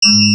Hello,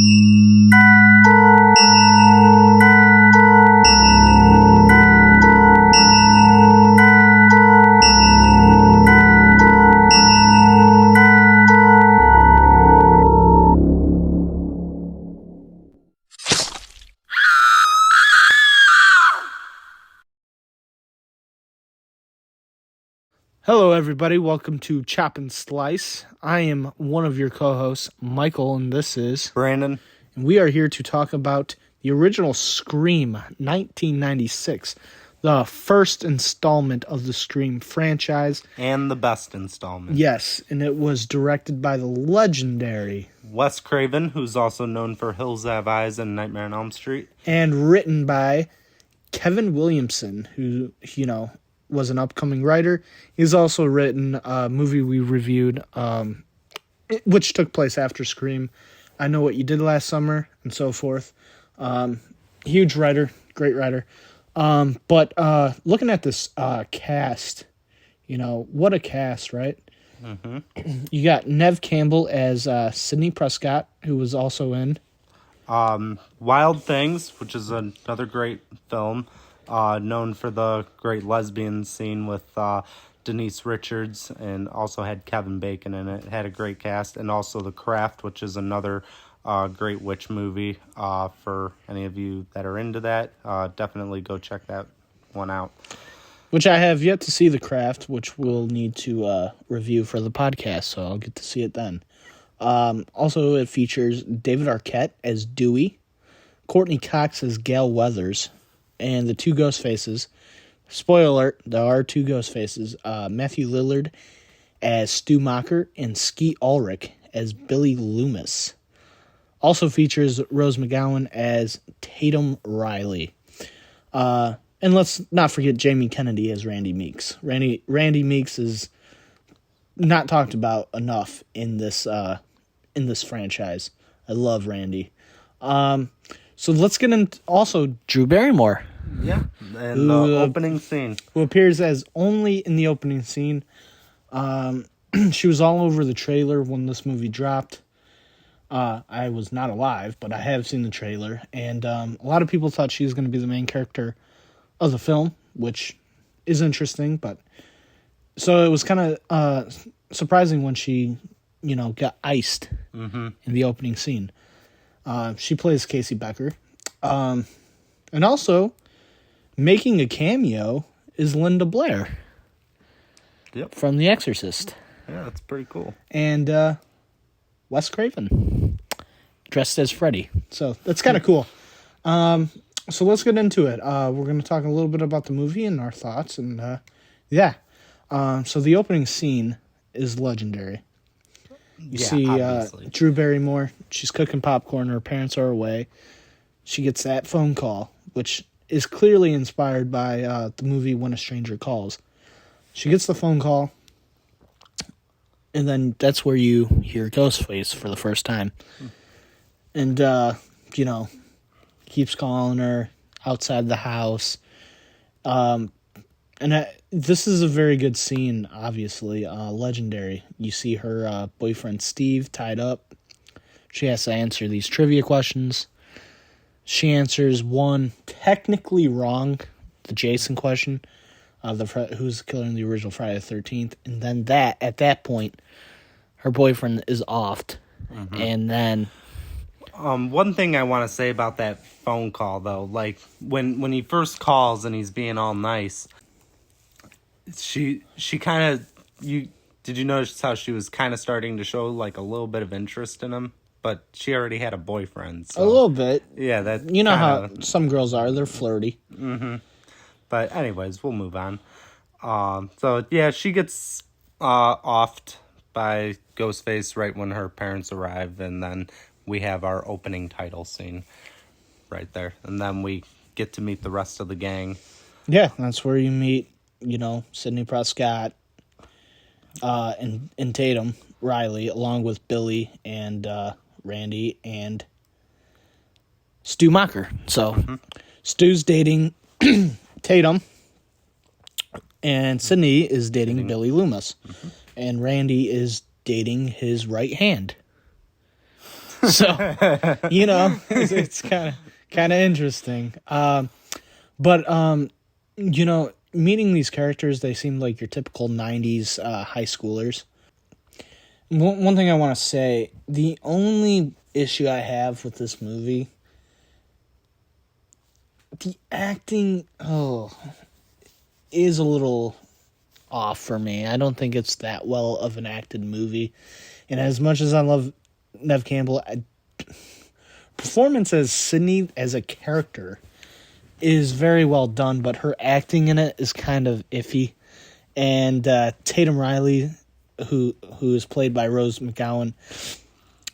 everybody. Welcome to Chop and Slice. I am one of your co-hosts, Michael, and this is Brandon. And we are here to talk about the original Scream, 1996, the first installment of the Scream franchise. And the best installment. Yes, and it was directed by the legendary Wes Craven, who's also known for Hills Have Eyes and Nightmare on Elm Street. and written by Kevin Williamson, who, was an upcoming writer. He's also written a movie we reviewed, which took place after Scream, I Know What You Did Last Summer, and so forth. Huge writer, great writer. But looking at this cast, what a cast, right? Mm-hmm. You got Neve Campbell as Sidney Prescott, who was also in Wild Things, which is another great film. Known for the great lesbian scene with Denise Richards, and also had Kevin Bacon in it. It had a great cast. And also The Craft, which is another great witch movie. For any of you that are into that, definitely go check that one out. Which I have yet to see The Craft, which we'll need to review for the podcast, so I'll get to see it then. Also, it features David Arquette as Dewey, Courtney Cox as Gail Weathers, and the two Ghostfaces. Spoiler alert, there are two Ghostfaces. Matthew Lillard as Stu Macher and Skeet Ulrich as Billy Loomis. Also features Rose McGowan as Tatum Riley. And let's not forget Jamie Kennedy as Randy Meeks. Randy Meeks is not talked about enough in this franchise. I love Randy. So let's get into also Drew Barrymore. Yeah, and the opening scene. Who appears as only in the opening scene. She was all over the trailer when this movie dropped. I was not alive, but I have seen the trailer. And a lot of people thought she was going to be the main character of the film, which is interesting. But so it was kind of surprising when she, got iced in the opening scene. She plays Casey Becker. And also, making a cameo is Linda Blair. Yep. From The Exorcist. Yeah, that's pretty cool. And Wes Craven, dressed as Freddy. So that's kind of cool. So let's get into it. We're going to talk a little bit about the movie and our thoughts. And so the opening scene is legendary. You see Drew Barrymore. She's cooking popcorn. Her parents are away. She gets that phone call, which is clearly inspired by the movie When a Stranger Calls. She gets the phone call, and then that's where you hear Ghostface for the first time. And, keeps calling her outside the house. This is a very good scene, obviously. Legendary. You see her boyfriend Steve tied up. She has to answer these trivia questions. She answers one technically wrong, the Jason question, who's the killer in the original Friday the 13th. And then at that point, her boyfriend is offed. Mm-hmm. And then... one thing I want to say about that phone call, though, like, when he first calls and he's being all nice... She kind of, did you notice how she was kind of starting to show like a little bit of interest in him? But she already had a boyfriend. So. A little bit. Yeah, that. You know how some girls are, they're flirty. Mm-hmm. But anyways, we'll move on. So yeah, she gets offed by Ghostface right when her parents arrive, and then we have our opening title scene right there. And then we get to meet the rest of the gang. Yeah, that's where you meet, Sidney Prescott and Tatum Riley, along with Billy and Randy and Stu Macher. So Stu's dating Tatum, and Sidney is dating Billy Loomis. And Randy is dating his right hand. So, it's kind of interesting. But meeting these characters, they seem like your typical 90s high schoolers. One thing I want to say, the only issue I have with this movie, the acting, is a little off for me. I don't think it's that well of an acted movie. And as much as I love Neve Campbell, performance as Sydney as a character is very well done, but her acting in it is kind of iffy. And Tatum Riley, who is played by Rose McGowan,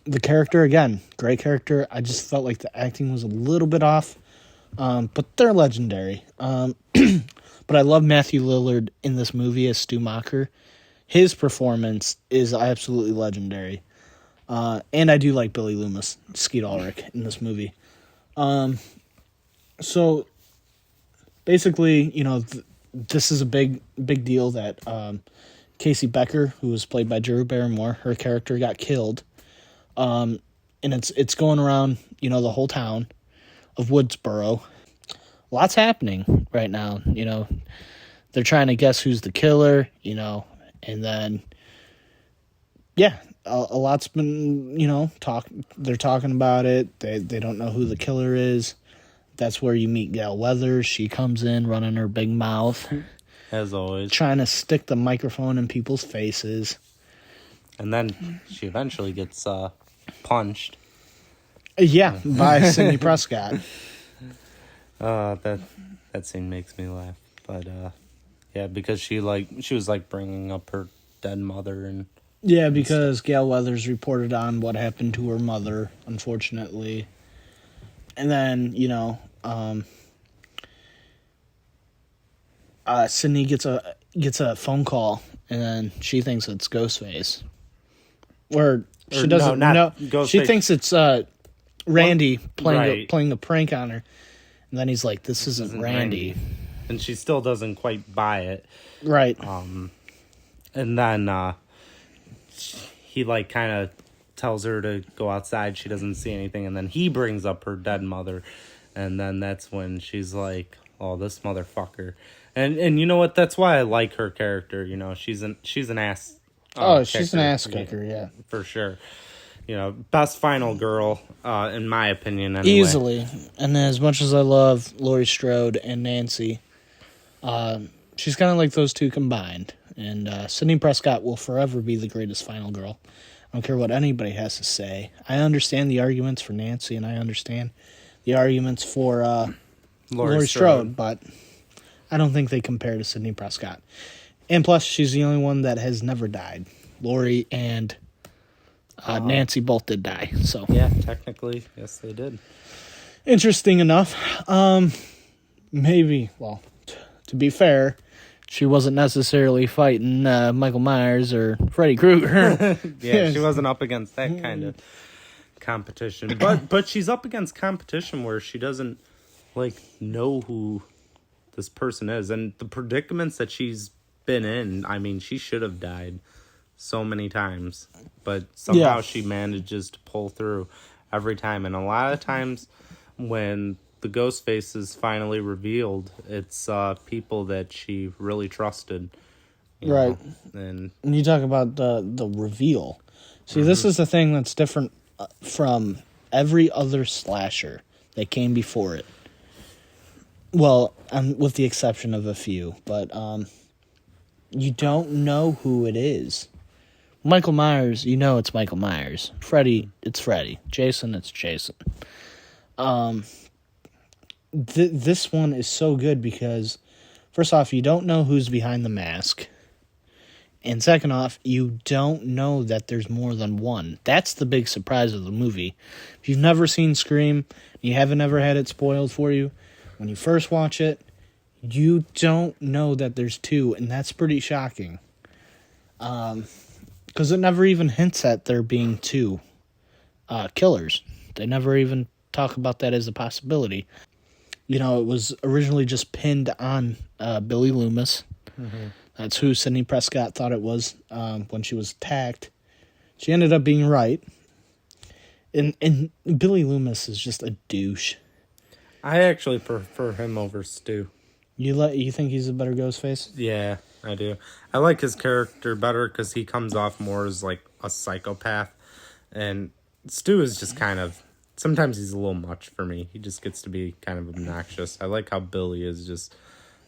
the character, again, great character. I just felt like the acting was a little bit off, but they're legendary. But I love Matthew Lillard in this movie as Stu Macher. His performance is absolutely legendary. And I do like Billy Loomis, Skeet Ulrich, in this movie. So basically, this is a big deal that Casey Becker, who was played by Drew Barrymore, her character got killed. And it's going around, the whole town of Woodsboro. Lots happening right now. They're trying to guess who's the killer, and then, yeah, a lot's been, they're talking about it. They don't know who the killer is. That's where you meet Gail Weathers. She comes in running her big mouth. As always. Trying to stick the microphone in people's faces. And then she eventually gets punched. Yeah, by Sidney Prescott. That scene makes me laugh. But, yeah, because she was bringing up her dead mother and... Yeah, because Gail Weathers reported on what happened to her mother, unfortunately. And then, Sydney gets a phone call, and then she thinks it's Ghostface. Or she doesn't know. She thinks it's Randy playing a prank on her. And then he's like, this isn't Randy. And she still doesn't quite buy it. Right. And then he kind of tells her to go outside. She doesn't see anything. And then he brings up her dead mother. And then that's when she's like, oh, this motherfucker. And you know what? That's why I like her character. She's an ass. She's an ass kicker, yeah. For sure. Best final girl, in my opinion, anyway. Easily. And as much as I love Laurie Strode and Nancy, she's kind of like those two combined. And Sidney Prescott will forever be the greatest final girl. I don't care what anybody has to say. I understand the arguments for Nancy, and I understand the arguments for Laurie Strode, but I don't think they compare to Sidney Prescott. And plus, she's the only one that has never died. Laurie and Nancy both did die. So yeah, technically, yes, they did. Interesting enough. Maybe, well, to be fair, she wasn't necessarily fighting Michael Myers or Freddy Krueger. Yeah, she wasn't up against that kind of competition. But she's up against competition where she doesn't know who this person is, and the predicaments that she's been in. I mean, she should have died so many times, but somehow she manages to pull through every time. And a lot of times when the ghost face is finally revealed, it's people that she really trusted. Right. And you talk about the reveal. See, this is the thing that's different from every other slasher that came before it. Well, with the exception of a few, but you don't know who it is. Michael Myers, it's Michael Myers. Freddy, it's Freddy. Jason, it's Jason. This one is so good because, first off, you don't know who's behind the mask. And second off, you don't know that there's more than one. That's the big surprise of the movie. If you've never seen Scream, you haven't ever had it spoiled for you, when you first watch it, you don't know that there's two, and that's pretty shocking. Because it never even hints at there being two killers. They never even talk about that as a possibility. It was originally just pinned on Billy Loomis. Mm-hmm. That's who Sidney Prescott thought it was when she was attacked. She ended up being right. And Billy Loomis is just a douche. I actually prefer him over Stu. You think he's a better Ghostface? Yeah, I do. I like his character better because he comes off more as like a psychopath, and Stu is just kind of. Sometimes he's a little much for me. He just gets to be kind of obnoxious. I like how Billy is just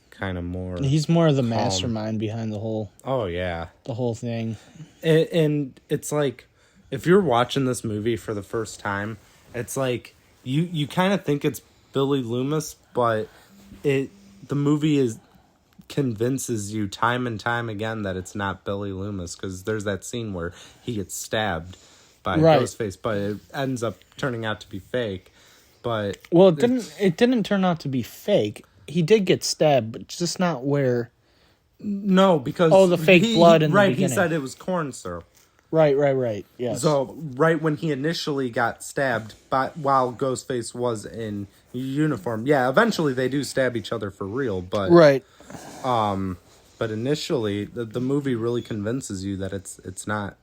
kind of more. He's more of the calm. mastermind behind the whole thing. And it's like, if you're watching this movie for the first time, it's like you kind of think it's Billy Loomis, but the movie convinces you time and time again that it's not Billy Loomis, because there's that scene where he gets stabbed by Ghostface, but it ends up turning out to be fake. But it didn't turn out to be fake. He did get stabbed, but just not where. No, because the fake blood in the beginning. He said it was corn syrup. Right. Yes. So right when he initially got stabbed, while Ghostface was in uniform, yeah, eventually they do stab each other for real, but right. But initially the movie really convinces you that it's not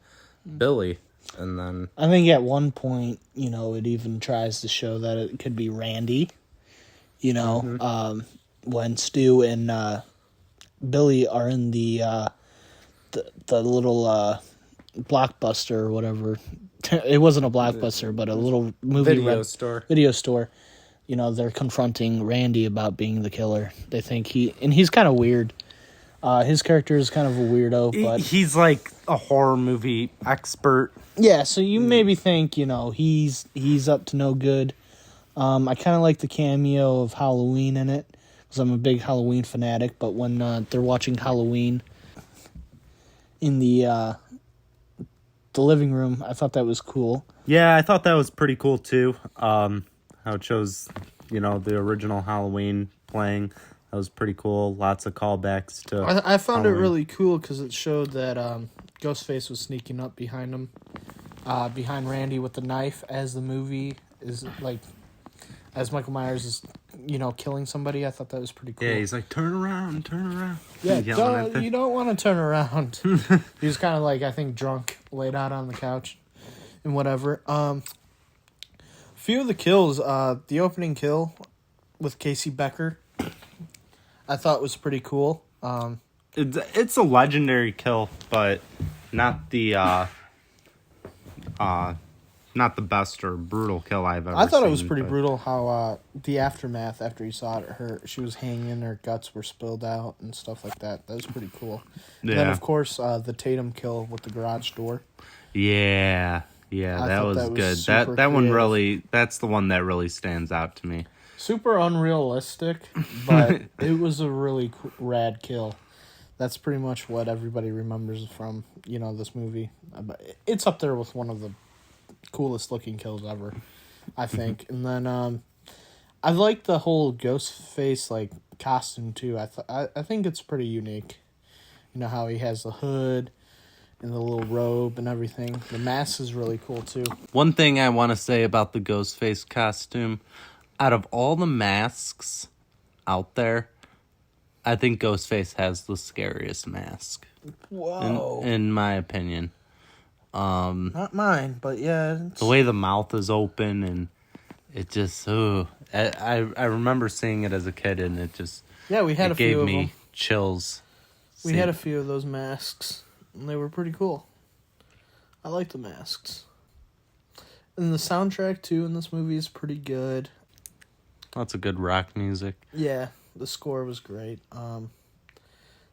Billy. And then I think at one point, it even tries to show that it could be Randy. When Stu and Billy are in the little Blockbuster or whatever. It wasn't a Blockbuster, but a little movie video store. They're confronting Randy about being the killer. They think he's kind of weird. His character is kind of a weirdo, but he's like a horror movie expert. Yeah, so you maybe think, he's up to no good. I kind of like the cameo of Halloween in it, because I'm a big Halloween fanatic, but when they're watching Halloween in the living room, I thought that was cool. Yeah, I thought that was pretty cool, too. How it shows, the original Halloween playing. That was pretty cool. Lots of callbacks to I found Halloween. It really cool because it showed that Ghostface was sneaking up behind him, behind Randy with the knife as the movie is, like, as Michael Myers is, killing somebody. I thought that was pretty cool. Yeah, he's like, turn around. Yeah, you don't want to turn around. He was kind of like, I think, drunk, laid out on the couch and whatever. Few of the kills, the opening kill with Casey Becker, I thought was pretty cool. It's a legendary kill, but not the best or brutal kill I've ever seen. I thought it was pretty brutal how the aftermath after he saw it, she was hanging, her guts were spilled out and stuff like that. That was pretty cool. Yeah. And then, of course, the Tatum kill with the garage door. Yeah, that was good. That one really, that's the one that really stands out to me. Super unrealistic, but it was a really rad kill. That's pretty much what everybody remembers from, this movie. It's up there with one of the coolest looking kills ever, I think. And then I like the whole Ghostface like costume too. I think it's pretty unique. How he has the hood and the little robe and everything. The mask is really cool too. One thing I want to say about the Ghostface costume, out of all the masks out there, I think Ghostface has the scariest mask. Whoa. In my opinion. Not mine, but yeah. The way the mouth is open and it just, I remember seeing it as a kid and it just, we had a few of them. Gave me chills. We had a few of those masks and they were pretty cool. I like the masks. And the soundtrack too in this movie is pretty good. Lots of good rock music. Yeah, the score was great.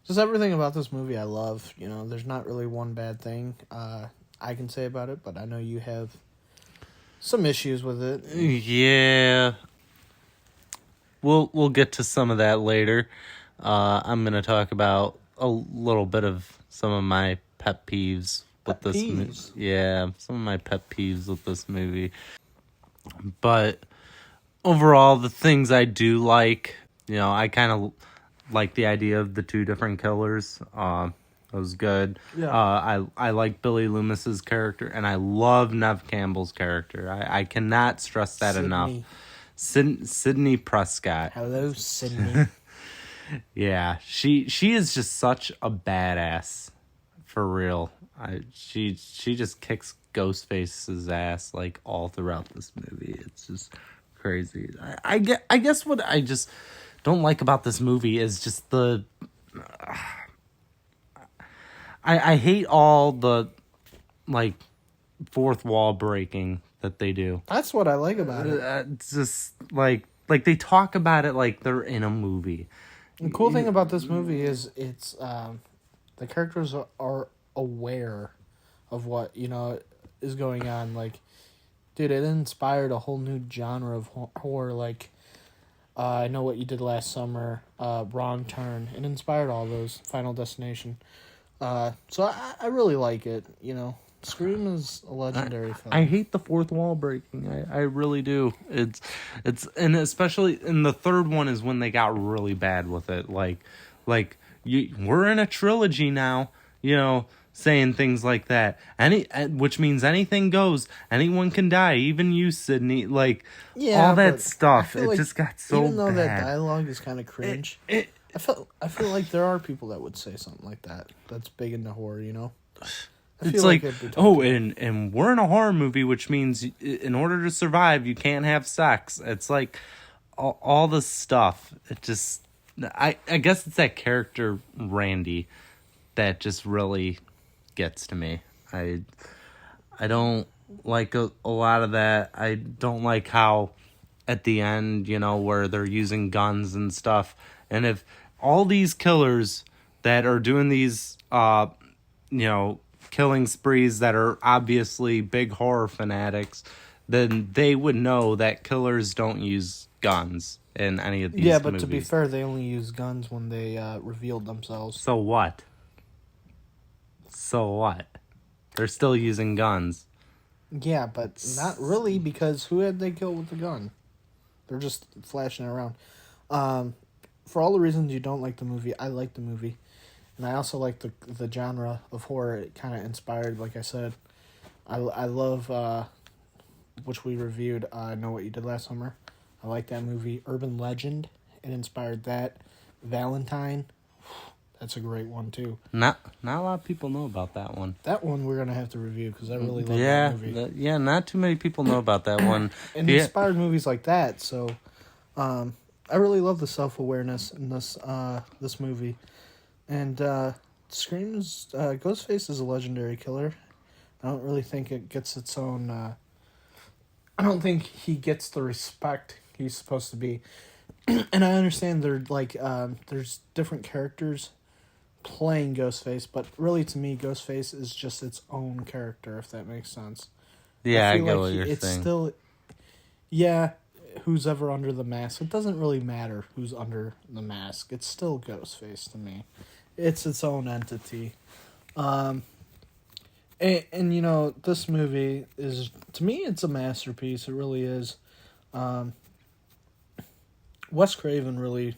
Just everything about this movie I love. There's not really one bad thing I can say about it, but I know you have some issues with it. Yeah. We'll get to some of that later. I'm going to talk about a little bit of some of my pet peeves with this movie. Yeah, some of my pet peeves with this movie. But overall, the things I do like, I kind of like the idea of the two different killers. It was good. Yeah. I like Billy Loomis's character, and I love Neve Campbell's character. I cannot stress that enough. Sidney Prescott. Hello, Sidney. Yeah, she is just such a badass for real. She just kicks Ghostface's ass like all throughout this movie. It's just crazy. I guess what I just don't like about this movie is just the I hate all the like fourth wall breaking that they do. That's what I like about it. It's just like they talk about it like they're in a movie. The cool thing about this movie is it's the characters are aware of what is going on. Like, dude, it inspired a whole new genre of horror. Like, I Know What You Did Last Summer, Wrong Turn. It inspired all those. Final Destination. So I really like it. Scream is a legendary film. I hate the fourth wall breaking. I really do. It's and especially in the third one is when they got really bad with it. Like we're in a trilogy now. Saying things like that. Which means anything goes. Anyone can die, even you, Sydney. Like all that stuff. It just got so bad. Even though that dialogue is kind of cringe, I feel like there are people that would say something like that. That's big into horror, It's like and we're in a horror movie, which means in order to survive, you can't have sex. It's like all this stuff. It just, I guess it's that character Randy that just really gets to me. I don't like a lot of that. I don't like how at the end, where they're using guns and stuff. And if all these killers that are doing these, killing sprees that are obviously big horror fanatics, then they would know that killers don't use guns in any of these movies. Yeah, but to be fair, they only use guns when they revealed themselves. So what? They're still using guns. Yeah, but not really, because who had they killed with the gun? They're just flashing it around. For all the reasons you don't like the movie, I like the movie. And I also like the genre of horror it kind of inspired, like I said. I love, which we reviewed, I Know What You Did Last Summer. I like that movie. Urban Legend, it inspired that. Valentine, that's a great one too. Not a lot of people know about that one. That one we're going to have to review because I really love that movie. Not too many people know about that one. And it inspired movies like that, so I really love the self-awareness in this movie. And Scream's Ghostface is a legendary killer. I don't really think it gets its own. I don't think he gets the respect he's supposed to be. And I understand there's different characters playing Ghostface, but really to me, Ghostface is just its own character, if that makes sense. Yeah, I get what you're saying. It's still, who's ever under the mask. It doesn't really matter who's under the mask. It's still Ghostface to me. It's its own entity. And this movie is, to me, it's a masterpiece. It really is. Wes Craven really,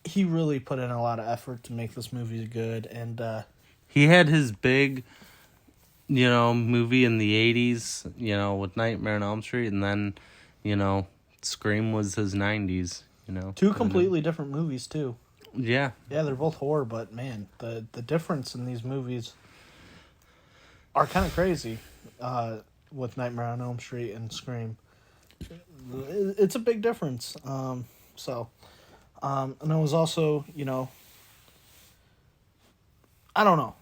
he really put in a lot of effort to make this movie good. And he had his big, movie in the 80s, with Nightmare on Elm Street. And then, Scream was his 90s, Two completely different movies, too. Yeah. Yeah, they're both horror, but man, the difference in these movies are kind of crazy with Nightmare on Elm Street and Scream. It's a big difference. And it was also, I don't know.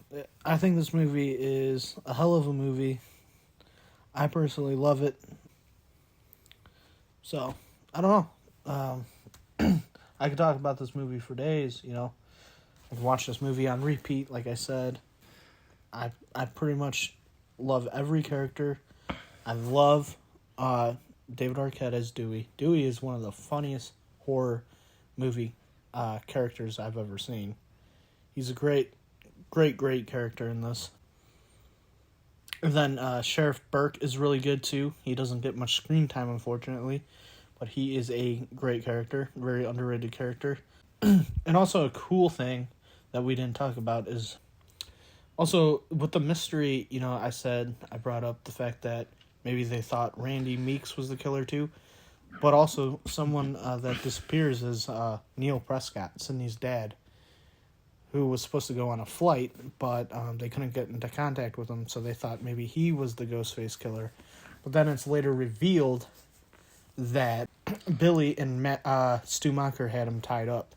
I think this movie is a hell of a movie. I personally love it. So, I don't know. I could talk about this movie for days, I can watch this movie on repeat, like I said. I pretty much love every character. I love David Arquette as Dewey. Dewey is one of the funniest horror movie characters I've ever seen. He's a great character in this. And then Sheriff Burke is really good too. He doesn't get much screen time, unfortunately. But he is a great character, very underrated character. And also a cool thing that we didn't talk about is also with the mystery, I brought up the fact that maybe they thought Randy Meeks was the killer too. But also someone that disappears is Neil Prescott, Sydney's dad, who was supposed to go on a flight, but they couldn't get into contact with him, so they thought maybe he was the Ghostface killer. But then it's later revealed that Billy and Stu Macher had him tied up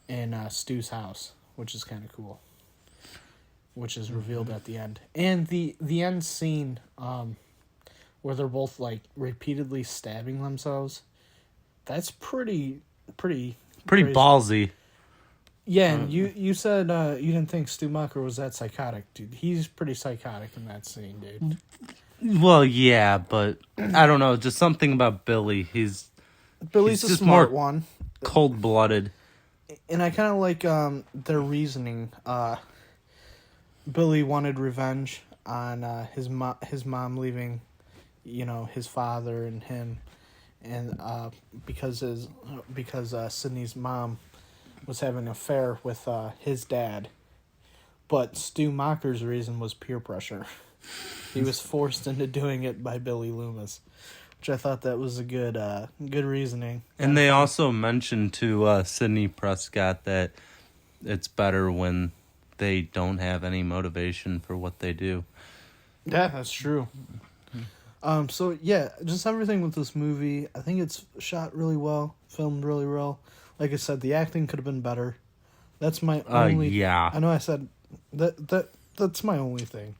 in Stu's house, which is kind of cool. Which is revealed at the end. And the end scene where they're both like repeatedly stabbing themselves, that's pretty crazy. Ballsy. Yeah, and you said you didn't think Stu Macher was that psychotic, dude. He's pretty psychotic in that scene, dude. Well, yeah, but I don't know, just something about Billy. Billy's a just smart more one. Cold-blooded. And I kind of like their reasoning. Billy wanted revenge on his mom leaving, his father and him, and because Sydney's mom was having an affair with his dad. But Stu Macher's reason was peer pressure. He was forced into doing it by Billy Loomis, which I thought that was a good reasoning. And they also mentioned to Sidney Prescott that it's better when they don't have any motivation for what they do. Yeah, that's true. So yeah, just everything with this movie, I think it's shot really well, filmed really well. Like I said, the acting could have been better. That's my only. Yeah. I know I said that's my only thing.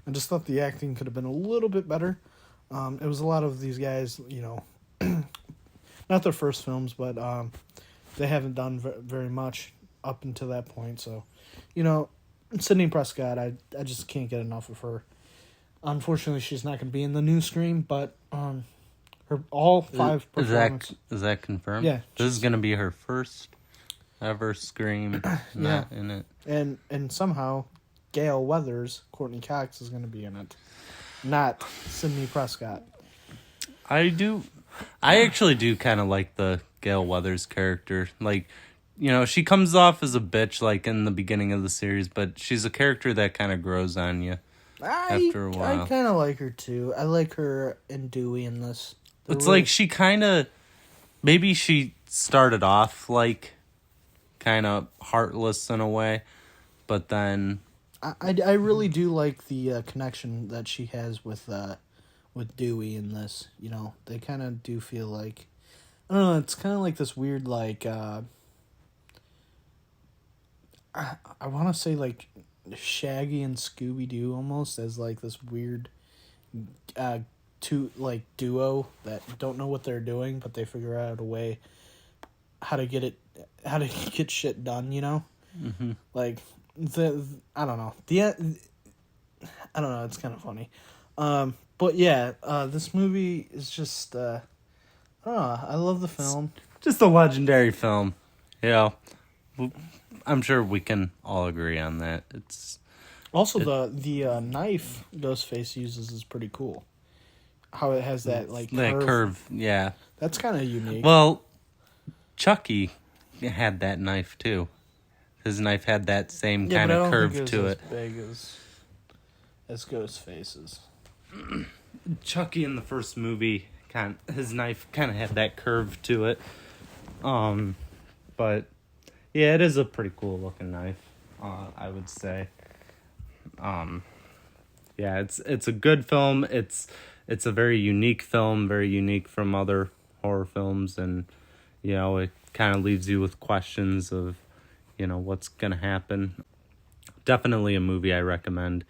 I just thought the acting could have been a little bit better. It was a lot of these guys, not their first films, but they haven't done very much up until that point. So, Sidney Prescott, I just can't get enough of her. Unfortunately, she's not going to be in the new Scream, but her all 5 performances. Is that confirmed? Yeah. This is going to be her first ever Scream not in it. And somehow Gale Weathers, Courtney Cox, is going to be in it, not Sidney Prescott. I actually do kind of like the Gale Weathers character. Like, she comes off as a bitch, like, in the beginning of the series, but she's a character that kind of grows on you after a while. I kind of like her, too. I like her and Dewey in this. It's like she kind of... Maybe she started off, like, kind of heartless in a way, but then... I really do like the connection that she has with Dewey in this. They kind of do feel like... I don't know, it's kind of like this weird, like... I want to say, like, Shaggy and Scooby-Doo almost, as, like, this weird duo that don't know what they're doing, but they figure out a way how to get shit done, Mm-hmm. Like, I don't know. I don't know, it's kind of funny. But yeah, this movie is just, I don't know, I love the film. Just a legendary film. I'm sure we can all agree on that. It's also the knife Ghostface uses is pretty cool. How it has that curve, yeah. That's kind of unique. Well, Chucky had that knife too. His knife had that same kind of curve to it. As big as Ghostface's. Chucky in the first movie, his knife kind of had that curve to it. But yeah, it is a pretty cool looking knife. I would say. Yeah, it's a good film. It's a very unique film, very unique from other horror films, and it kind of leaves you with questions of, what's gonna happen. Definitely a movie I recommend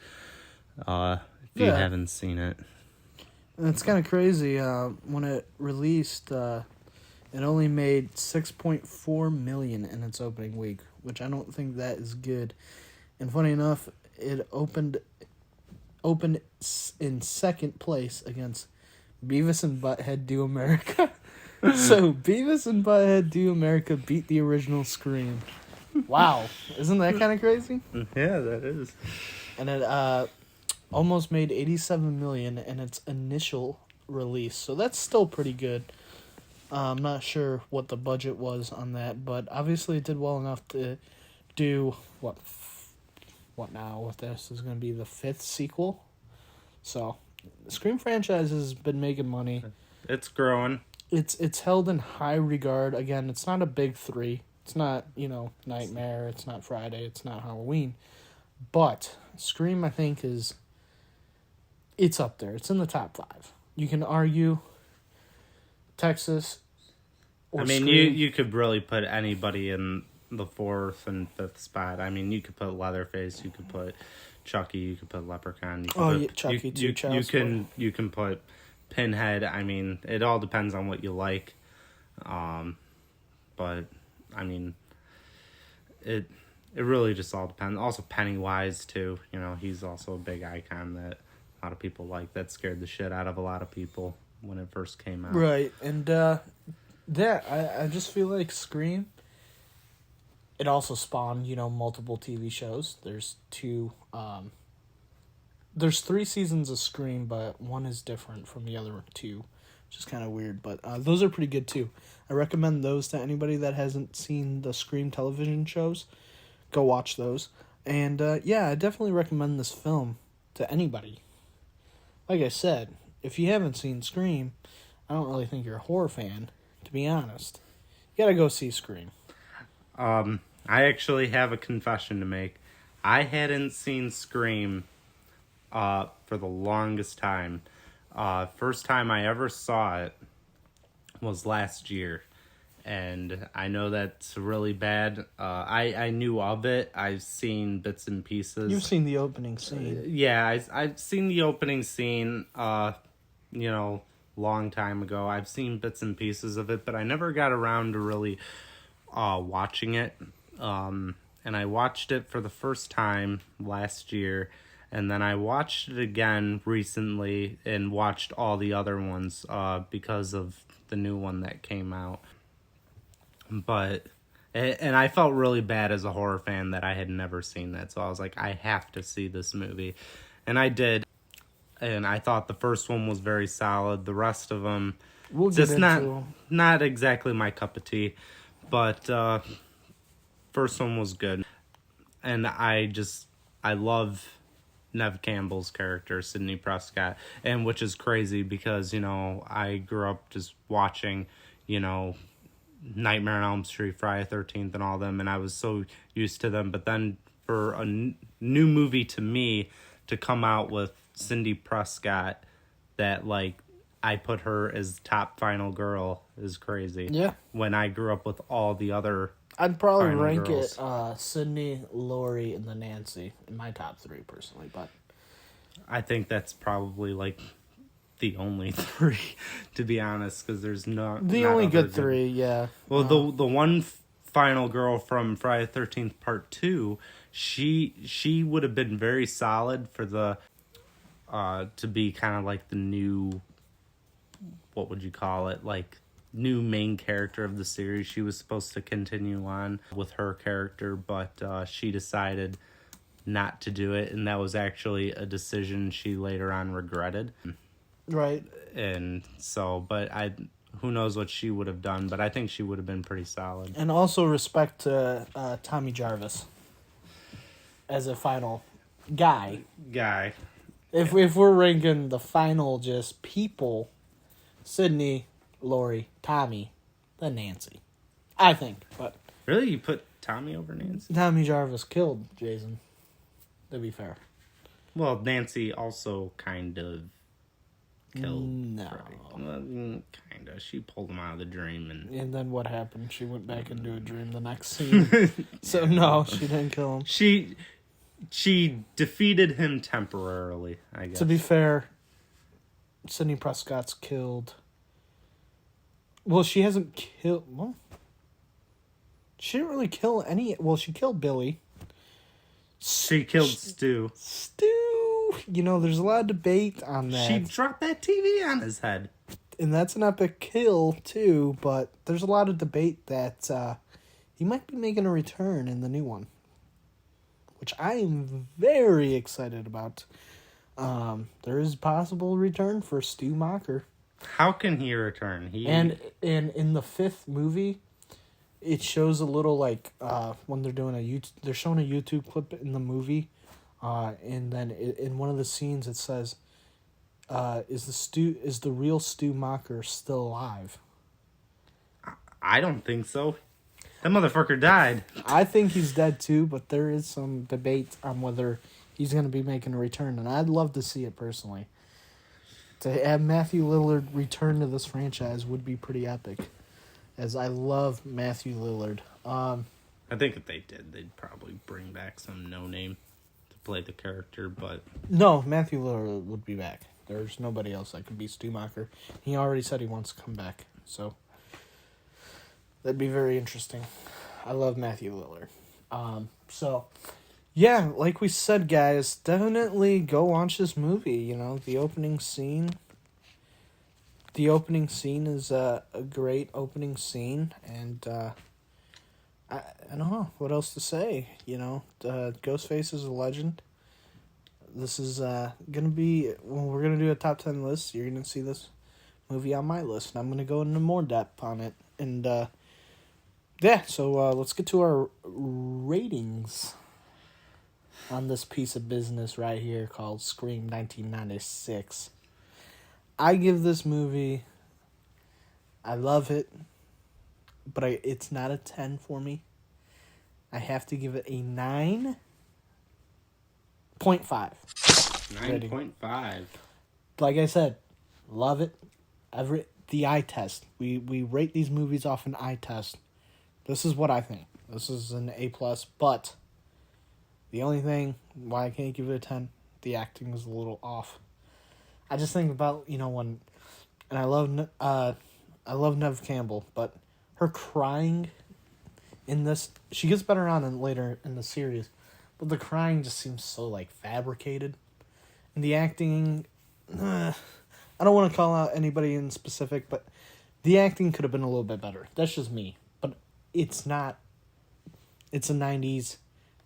if you haven't seen it. And it's kind of crazy. When it released, it only made $6.4 million in its opening week, which I don't think that is good. And funny enough, it opened in second place against Beavis and Butthead Do America. So Beavis and Butthead Do America beat the original Scream. Wow, isn't that kind of crazy? Yeah, that is. And it almost made $87 million in its initial release, so that's still pretty good. I'm not sure what the budget was on that, but obviously it did well enough to do what now with this is going to be the 5th sequel. So, the Scream franchise has been making money. It's growing. It's held in high regard. Again, it's not a big 3. It's not, Nightmare. It's not Friday. It's not Halloween. But Scream, I think, it's up there. It's in the top 5. You can argue Texas or I mean, Scream. you could really put anybody in the 4th and 5th spot. I mean, you could put Leatherface, you could put Chucky, you could put Leprechaun. You could put, Chucky too. You can put Pinhead. I mean, it all depends on what you like. But I mean, it really just all depends. Also, Pennywise too. He's also a big icon that a lot of people like. That scared the shit out of a lot of people when it first came out. Right, and I just feel like Scream. It also spawned, multiple TV shows. There's 3 seasons of Scream, but one is different from the other 2, which is kind of weird. But those are pretty good too. I recommend those to anybody that hasn't seen the Scream television shows. Go watch those. And I definitely recommend this film to anybody. Like I said, if you haven't seen Scream, I don't really think you're a horror fan, to be honest. You gotta go see Scream. I actually have a confession to make. I hadn't seen Scream for the longest time. First time I ever saw it was last year. And I know that's really bad. I knew of it. I've seen bits and pieces. You've seen the opening scene. Yeah, I've seen the opening scene, long time ago. I've seen bits and pieces of it, but I never got around to really watching it. And I watched it for the first time last year, and then I watched it again recently and watched all the other ones because of the new one that came out. And I felt really bad as a horror fan that I had never seen that, so I was like, I have to see this movie. And I did, and I thought the first one was very solid. The rest of them, We'll get into not exactly my cup of tea, but first one was good. And I love Neve Campbell's character, Sidney Prescott, and which is crazy because, I grew up just watching, Nightmare on Elm Street, Friday the 13th, and all them, and I was so used to them. But then for a new movie to me to come out with Cindy Prescott, that I put her as top final girl is crazy. Yeah. When I grew up with all the other, I'd probably Final rank girls. it Sydney, Lori, and the Nancy in my top 3 personally, but I think that's probably the only 3, to be honest, because there's not only other good 3, yeah. Well, the one final girl from Friday the 13th Part 2, she would have been very solid for the to be kind of like the new, what would you call it, new main character of the series. She was supposed to continue on with her character, but she decided not to do it, and that was actually a decision she later on regretted. Right. And so, but who knows what she would have done, but I think she would have been pretty solid. And also respect to Tommy Jarvis as a final guy. If we're ranking the final just people, Sydney, Lori, Tommy, then Nancy. I think, but Really? You put Tommy over Nancy? Tommy Jarvis killed Jason. To be fair. Well, Nancy also kind of killed No. Freddy. Well, kind of. She pulled him out of the dream And then what happened? She went back into a dream the next scene. So no, she didn't kill him. She defeated him temporarily, I guess. To be fair, Sidney Prescott's killed. Well, she hasn't killed. Well, she didn't really kill any. Well, she killed Billy. She killed Stu. Stu. There's a lot of debate on that. She dropped that TV on his head. And that's an epic kill, too. But there's a lot of debate that he might be making a return in the new one, which I am very excited about. There is a possible return for Stu Macher. How can he return? And in the 5th movie, it shows a little when they're doing they're showing a YouTube clip in the movie, and then in one of the scenes it says, "Is the real Stu Macher still alive?" I don't think so. That motherfucker died. I think he's dead too, but there is some debate on whether he's going to be making a return, and I'd love to see it personally. To have Matthew Lillard return to this franchise would be pretty epic, as I love Matthew Lillard. I think if they did, they'd probably bring back some no-name to play the character, but... No, Matthew Lillard would be back. There's nobody else that could be Stumacher. He already said he wants to come back, so that'd be very interesting. I love Matthew Lillard. Yeah, like we said, guys, definitely go watch this movie. You know, the opening scene. The opening scene is a great opening scene, and I don't know what else to say. You know, Ghostface is a legend. This is gonna be when we're gonna do a top 10 list. You're gonna see this movie on my list, and I'm gonna go into more depth on it. And yeah, so let's get to our ratings on this piece of business right here called Scream 1996. I give this movie, I love it, but it's not a 10 for me. I have to give it a 9.5. 9.5. Like I said, love it. The eye test. We rate these movies off an eye test. This is what I think. This is an A+, but the only thing why I can't give it a 10, the acting is a little off. I just think about, you know, when, and I love Neve Campbell, but her crying in this, she gets better on in later in the series, but the crying just seems so, like, fabricated. And the acting, I don't want to call out anybody in specific, but the acting could have been a little bit better. That's just me. But it's not, it's a 90s,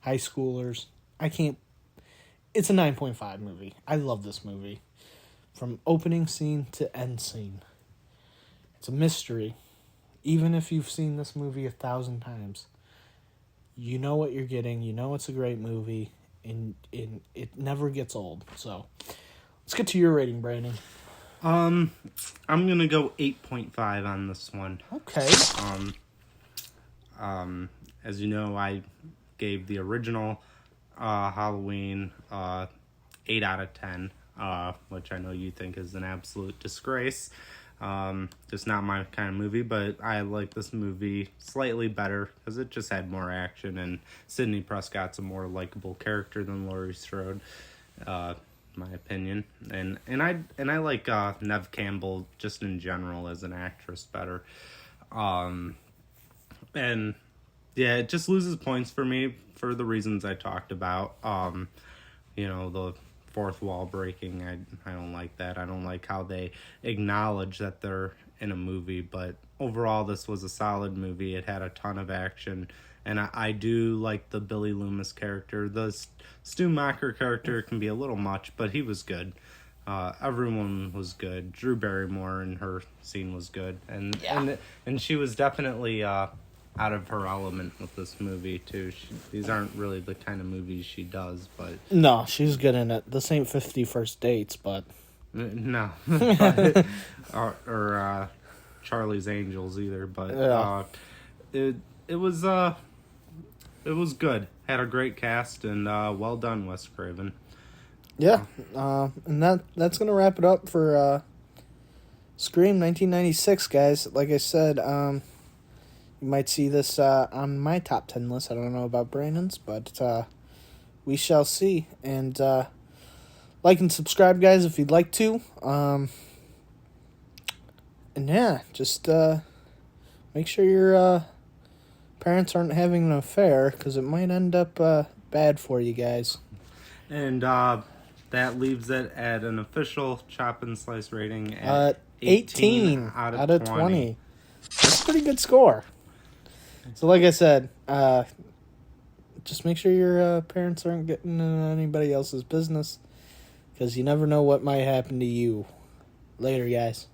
high schoolers. It's a 9.5 movie. I love this movie. From opening scene to end scene. It's a mystery. Even if you've seen this movie 1,000 times, you know what you're getting. You know it's a great movie, and it never gets old. So, let's get to your rating, Brandon. I'm gonna go 8.5 on this one. Okay. As you know, I gave the original Halloween 8 out of 10, which I know you think is an absolute disgrace. Just not my kind of movie, but I like this movie slightly better because it just had more action, and Sidney Prescott's a more likable character than Laurie Strode, my opinion. And I like Neve Campbell just in general as an actress better. And yeah, it just loses points for me for the reasons I talked about. You know, the fourth wall breaking, I don't like that. I don't like how they acknowledge that they're in a movie, but overall this was a solid movie. It had a ton of action, and I do like the Billy Loomis character. The Stu Macher character can be a little much, but he was good. Everyone was good. Drew Barrymore in her scene was good, and she was definitely out of her element with this movie too. These aren't really the kind of movies she does, but No, she's good in it. This ain't 50 First Dates, but no, but, or Charlie's Angels either. But it was good. Had a great cast, and well done, Wes Craven. yeah, and that's gonna wrap it up for Scream 1996, guys. Like I said, you might see this on my top 10 list. I don't know about Brandon's, but we shall see. And like and subscribe, guys, if you'd like to. And yeah, just make sure your parents aren't having an affair, because it might end up bad for you guys. And that leaves it at an official Chop and Slice rating at 18 out of 20. That's a pretty good score. So like I said, just make sure your parents aren't getting in anybody else's business, because you never know what might happen to you. Later, guys.